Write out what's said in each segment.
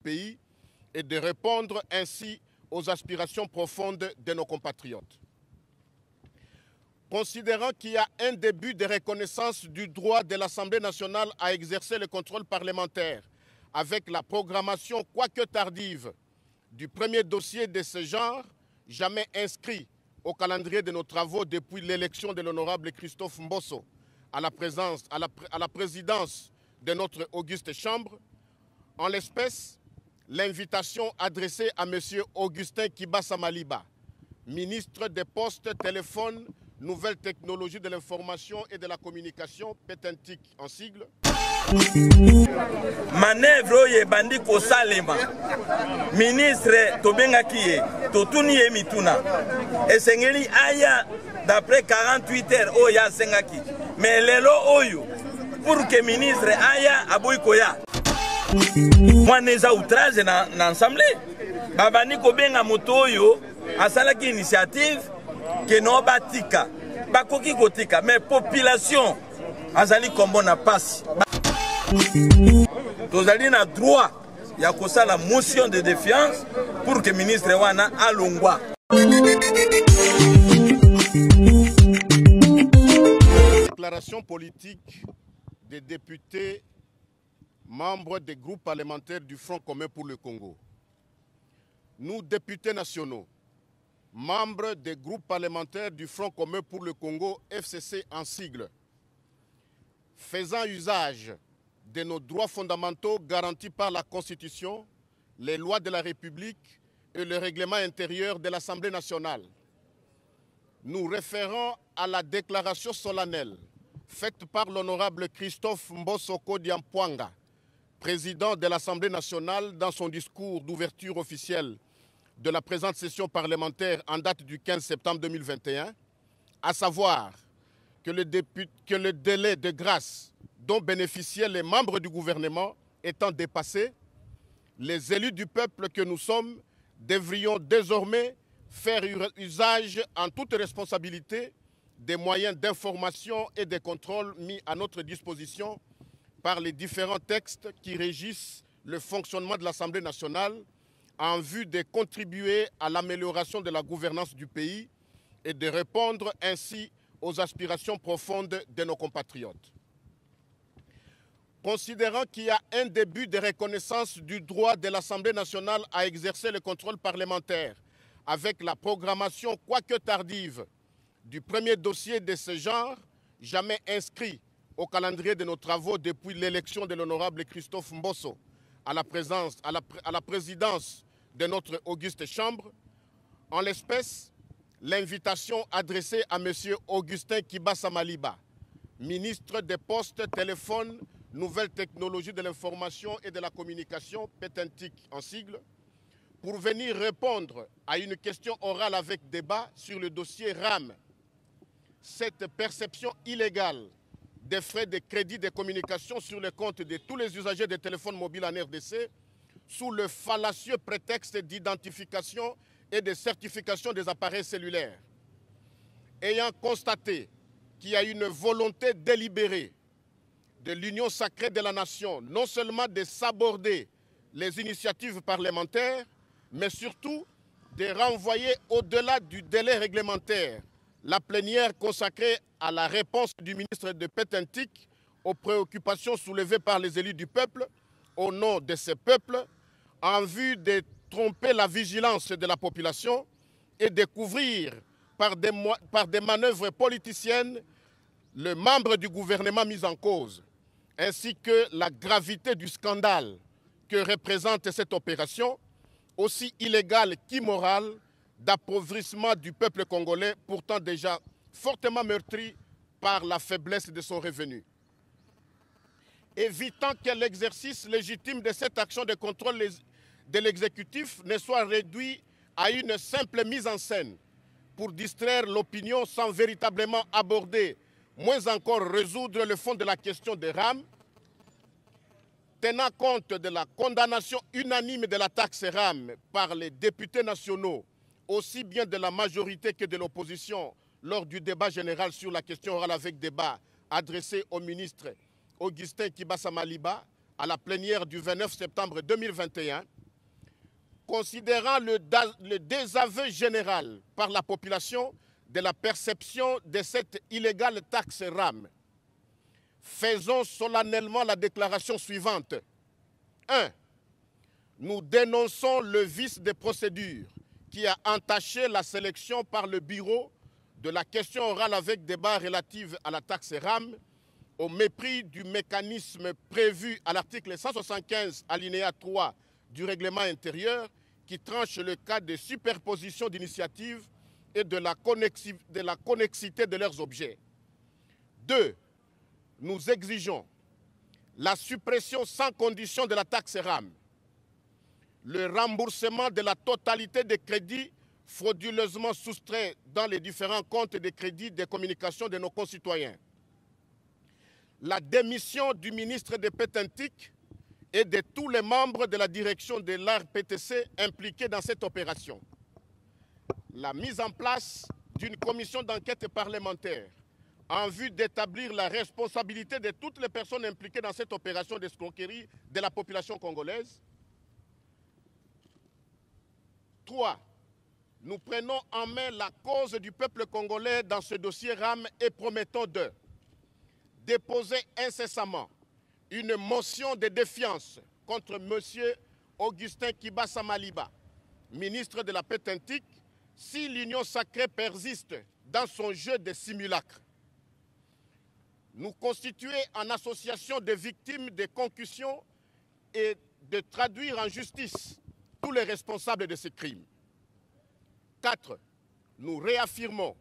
pays et de répondre ainsi aux aspirations profondes de nos compatriotes. Considérant qu'il y a un début de reconnaissance du droit de l'Assemblée nationale à exercer le contrôle parlementaire avec la programmation, quoique tardive, du premier dossier de ce genre, jamais inscrit au calendrier de nos travaux depuis l'élection de l'honorable Christophe Mbosso à la présidence de notre auguste Chambre, en l'espèce, l'invitation adressée à M. Augustin Kibasa Maliba, ministre des Postes, Téléphones, Nouvelles Technologies de l'Information et de la Communication, PETENTIC en sigle. Manœuvre ye bandi ko salema. Ministre Tobengaki ye, Totuni ye mituna. Esengeli aya d'après 48 heures oya sengaki. Mais lelo oyo pour que ministre aya aboy koya. Moi neza outrage na assemblée. Babani ko benga moto oyo asalaki initiative que no batika. Bakoki kotika mais population azali kombo na passe. Nous avons droit ya la motion de défiance pour que le ministre wana alongwa. Déclaration politique des députés membres des groupes parlementaires du Front commun pour le Congo. Nous, députés nationaux, membres des groupes parlementaires du Front commun pour le Congo, FCC en sigle, faisant usage de nos droits fondamentaux garantis par la Constitution, les lois de la République et le règlement intérieur de l'Assemblée nationale. Nous référons à la déclaration solennelle faite par l'honorable Christophe Mbosso Kodiampwanga, président de l'Assemblée nationale, dans son discours d'ouverture officielle de la présente session parlementaire en date du 15 septembre 2021, à savoir que le délai de grâce dont bénéficiaient les membres du gouvernement étant dépassés, les élus du peuple que nous sommes devrions désormais faire usage en toute responsabilité des moyens d'information et de contrôle mis à notre disposition par les différents textes qui régissent le fonctionnement de l'Assemblée nationale en vue de contribuer à l'amélioration de la gouvernance du pays et de répondre ainsi aux aspirations profondes de nos compatriotes. Considérant qu'il y a un début de reconnaissance du droit de l'Assemblée nationale à exercer le contrôle parlementaire avec la programmation, quoique tardive, du premier dossier de ce genre, jamais inscrit au calendrier de nos travaux depuis l'élection de l'honorable Christophe Mbosso à la présidence de notre auguste Chambre, en l'espèce, l'invitation adressée à M. Augustin Kibasa Maliba, ministre des Postes, Téléphones, Nouvelles Technologies de l'Information et de la Communication, PETENTIC en sigle, pour venir répondre à une question orale avec débat sur le dossier RAM. Cette perception illégale des frais de crédit de communication sur le compte de tous les usagers de téléphones mobiles en RDC sous le fallacieux prétexte d'identification et de certification des appareils cellulaires. Ayant constaté qu'il y a une volonté délibérée de l'Union sacrée de la nation, non seulement de s'aborder les initiatives parlementaires, mais surtout de renvoyer au-delà du délai réglementaire la plénière consacrée à la réponse du ministre de PETENTIC aux préoccupations soulevées par les élus du peuple, au nom de ce peuple, en vue de tromper la vigilance de la population et de couvrir par des manœuvres politiciennes le membre du gouvernement mis en cause, ainsi que la gravité du scandale que représente cette opération, aussi illégale qu'immorale, d'appauvrissement du peuple congolais, pourtant déjà fortement meurtri par la faiblesse de son revenu. Évitant que l'exercice légitime de cette action de contrôle de l'exécutif ne soit réduit à une simple mise en scène pour distraire l'opinion sans véritablement aborder, moins encore résoudre le fond de la question des RAM, tenant compte de la condamnation unanime de la taxe RAM par les députés nationaux, aussi bien de la majorité que de l'opposition, lors du débat général sur la question orale avec débat adressé au ministre Augustin Kibasa Maliba à la plénière du 29 septembre 2021, considérant le désaveu général par la population de la perception de cette illégale taxe RAM, faisons solennellement la déclaration suivante. 1. Nous dénonçons le vice de procédure qui a entaché la sélection par le bureau de la question orale avec débat relative à la taxe RAM, au mépris du mécanisme prévu à l'article 175 alinéa 3 du règlement intérieur qui tranche le cas de superposition d'initiatives et de la connexité de leurs objets. 2. Nous exigeons la suppression sans condition de la taxe RAM, le remboursement de la totalité des crédits frauduleusement soustraits dans les différents comptes de crédits de communication de nos concitoyens, la démission du ministre de Pétentique et de tous les membres de la direction de l'ARPTC impliqués dans cette opération, la mise en place d'une commission d'enquête parlementaire en vue d'établir la responsabilité de toutes les personnes impliquées dans cette opération d'escroquerie de la population congolaise. 3. Nous prenons en main la cause du peuple congolais dans ce dossier RAM et promettons de déposer incessamment une motion de défiance contre M. Augustin Kibasa Maliba, ministre de la Pétentique, si l'union sacrée persiste dans son jeu de simulacre. Nous constituer en association de victimes de concussions et de traduire en justice tous les responsables de ces crimes. 4. Nous réaffirmons,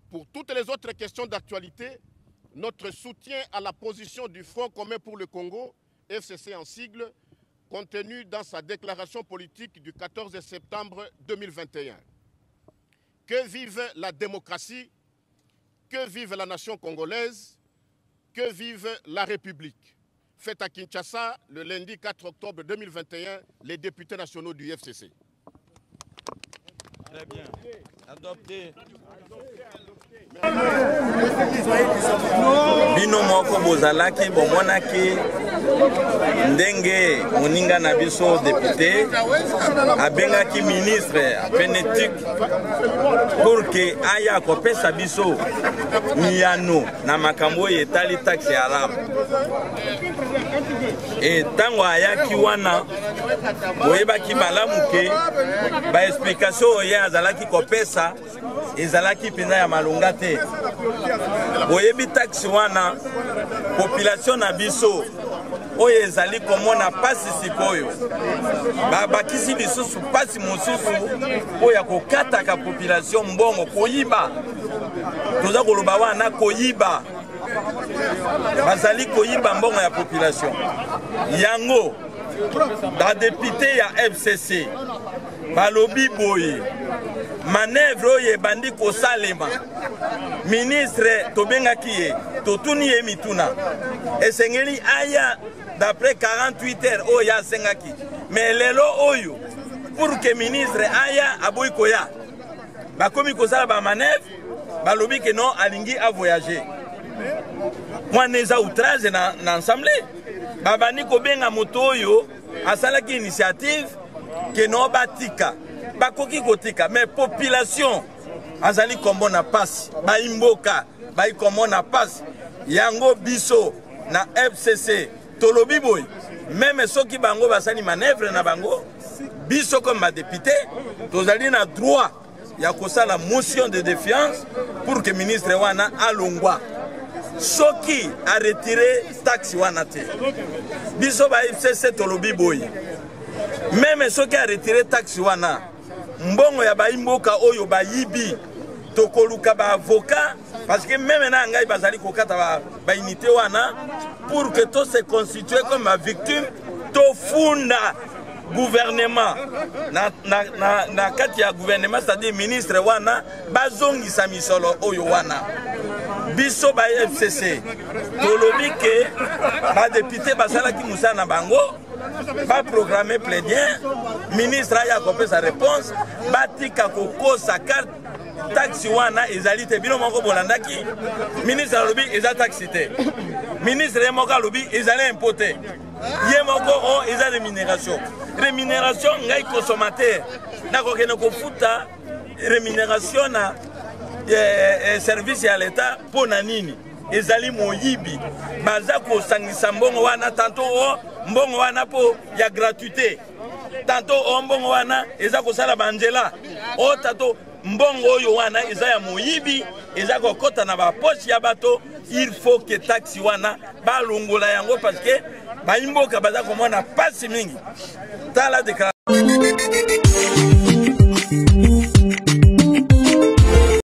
pour toutes les autres questions d'actualité, notre soutien à la position du Front commun pour le Congo, FCC en sigle, contenu dans sa déclaration politique du 14 septembre 2021. Que vive la démocratie, que vive la nation congolaise, que vive la République. Fait à Kinshasa le lundi 4 octobre 2021, les députés nationaux du FCC. Très bien. Adopté. Bino moko bozalaki bomonaki ndenge moninga na biso député abengaki ministre Pétentique pour que aya kopesa biso miyano na makambo etali taxe arabe. Et tango ayaki wana boyebaki malamuke ba explication oya azalaki kopesa ezalaki pena ya malonga te. Boyebi taxe wana population na biso oyo ezali komona pasi sikoyo babakisi lisusu pasi mosusu oyo kokataka population mbongo koyiba. Toza koloba wana koyiba, bazali koyiba mbongo ya population. Yango da député ya FCC balobi boye manœuvre oyo ebandi kosalema ministre tobengaki ye totuni ye mituna esengeli aya d'après 48 heures oyo asengaki mais lelo oyo pour que ministre aya aboyi koya bakomi kosala ba manœuvre balobi ke non alingi a voyager. Mwana eza outrage na assemblée babandi kobenga moto oyo asalaki initiative ke non batika bakoki kotika mais population azali kombo na pasi baimboka bai kombo na pasi yango biso na FCC tolobi boy même soki bango basali manœuvre na bango biso comme ba député tozali na droit ya kosala motion de défiance pour que ministre wana alongwa soki a retiré taxe wana te biso ba FCC tolobi boy même soki a retiré taxe wana mbongo ya baimboka oyo bayibi tokoluka ba avocat parce que même na ngai bazali kokata ba unité wana pour que tout se constitue comme ma victime to funda gouvernement na kati ya gouvernement c'est-à-dire ministre wana bazongisa misolo oyo wana biso ba FCC tolobi ke ba député basalaki musala na bango ba programmer plaidier ministre aya kopesa sa réponse batika kokosa carte taxi wana ezali bino moko bolandaki ministre alobi eza taxi te ministre moko alobi ezali impoté ye moko o eza rémunération ngai consommateur nakokende kofuta rémunération na service ya l'État pona nini ezali moyibi baza kosangisa mbongo wana tanto o mbongo wana po ya gratuité tanto o mbongo wana eza kosala banjela o tanto mbongo oyo wana eza ya moyibi eza kokota na bapoche ya bato. Il faut que taxi wana balongola yango parce que baimboka baza komona pasi mingi tala